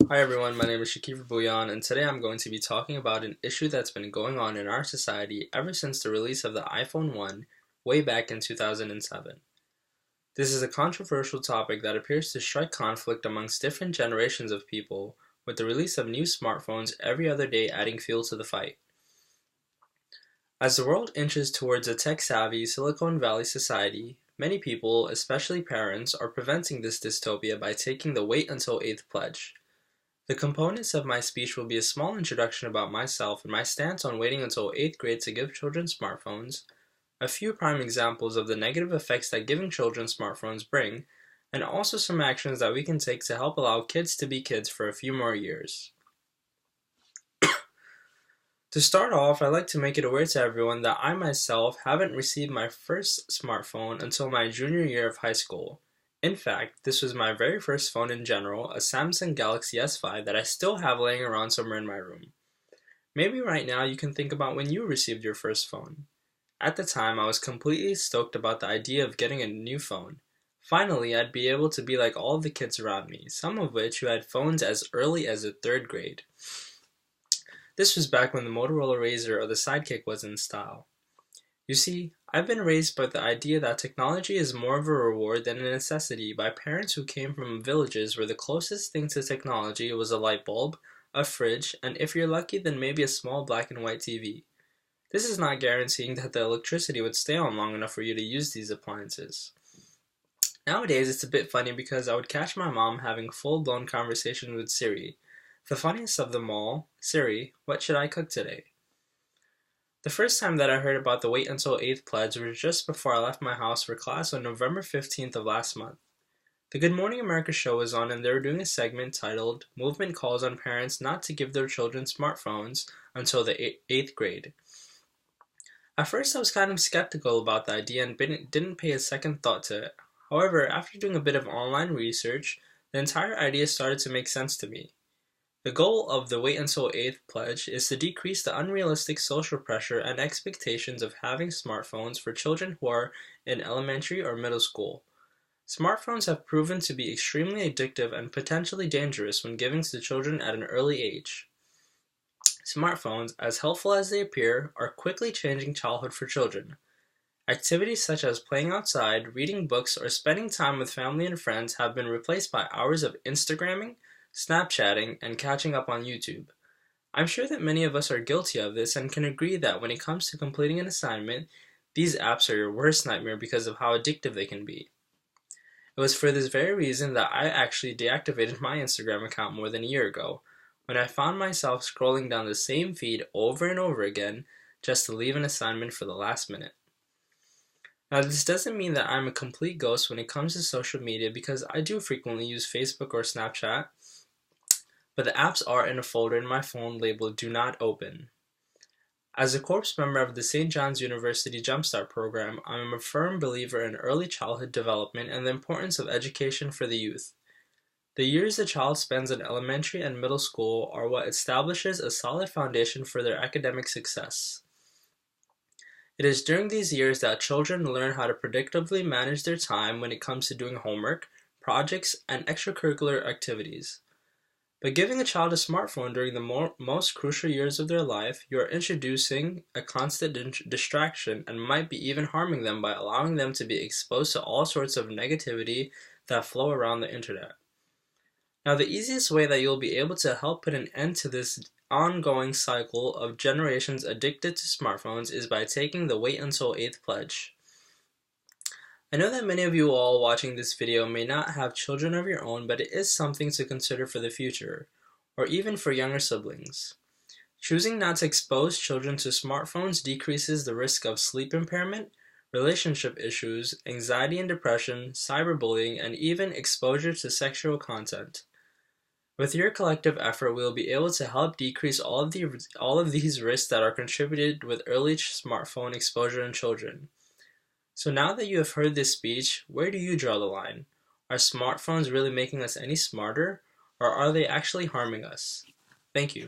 Hi everyone, my name is Shakir Bouillon, and today I'm going to be talking about an issue that's been going on in our society ever since the release of the iPhone 1 way back in 2007. This is a controversial topic that appears to strike conflict amongst different generations of people, with the release of new smartphones every other day adding fuel to the fight. As the world inches towards a tech-savvy Silicon Valley society, many people, especially parents, are preventing this dystopia by taking the wait until 8th pledge. The components of my speech will be a small introduction about myself and my stance on waiting until 8th grade to give children smartphones, a few prime examples of the negative effects that giving children smartphones bring, and also some actions that we can take to help allow kids to be kids for a few more years. To start off, I'd like to make it aware to everyone that I myself haven't received my first smartphone until my junior year of high school. In fact, this was my very first phone in general, a Samsung Galaxy S5 that I still have laying around somewhere in my room. Maybe right now you can think about when you received your first phone. At the time, I was completely stoked about the idea of getting a new phone. Finally, I'd be able to be like all of the kids around me, some of which who had phones as early as the 3rd grade. This was back when the Motorola Razr or the Sidekick was in style. You see, I've been raised by the idea that technology is more of a reward than a necessity by parents who came from villages where the closest thing to technology was a light bulb, a fridge, and if you're lucky then maybe a small black and white TV. This is not guaranteeing that the electricity would stay on long enough for you to use these appliances. Nowadays it's a bit funny because I would catch my mom having full-blown conversations with Siri. The funniest of them all, Siri, what should I cook today? The first time that I heard about the wait until 8th pledge was just before I left my house for class on November 15th of last month. The Good Morning America show was on and they were doing a segment titled Movement Calls on Parents Not to Give Their Children Smartphones Until the 8th Grade. At first I was kind of skeptical about the idea and didn't pay a second thought to it. However, after doing a bit of online research, the entire idea started to make sense to me. The goal of the Wait Until 8th pledge is to decrease the unrealistic social pressure and expectations of having smartphones for children who are in elementary or middle school. Smartphones have proven to be extremely addictive and potentially dangerous when given to children at an early age. Smartphones, as helpful as they appear, are quickly changing childhood for children. Activities such as playing outside, reading books, or spending time with family and friends have been replaced by hours of Instagramming, Snapchatting, and catching up on YouTube. I'm sure that many of us are guilty of this and can agree that when it comes to completing an assignment, these apps are your worst nightmare because of how addictive they can be. It was for this very reason that I actually deactivated my Instagram account more than a year ago, when I found myself scrolling down the same feed over and over again just to leave an assignment for the last minute. Now, this doesn't mean that I'm a complete ghost when it comes to social media because I do frequently use Facebook or Snapchat, but the apps are in a folder in my phone labeled Do Not Open. As a corps member of the St. John's University Jumpstart program, I am a firm believer in early childhood development and the importance of education for the youth. The years a child spends in elementary and middle school are what establishes a solid foundation for their academic success. It is during these years that children learn how to predictably manage their time when it comes to doing homework, projects, and extracurricular activities. By giving a child a smartphone during the most crucial years of their life, you are introducing a constant distraction and might be even harming them by allowing them to be exposed to all sorts of negativity that flow around the internet. Now, the easiest way that you'll be able to help put an end to this ongoing cycle of generations addicted to smartphones is by taking the Wait Until 8th pledge. I know that many of you all watching this video may not have children of your own, but it is something to consider for the future, or even for younger siblings. Choosing not to expose children to smartphones decreases the risk of sleep impairment, relationship issues, anxiety and depression, cyberbullying, and even exposure to sexual content. With your collective effort, we will be able to help decrease all of these risks that are contributed with early smartphone exposure in children. So now that you have heard this speech, where do you draw the line? Are smartphones really making us any smarter, or are they actually harming us? Thank you.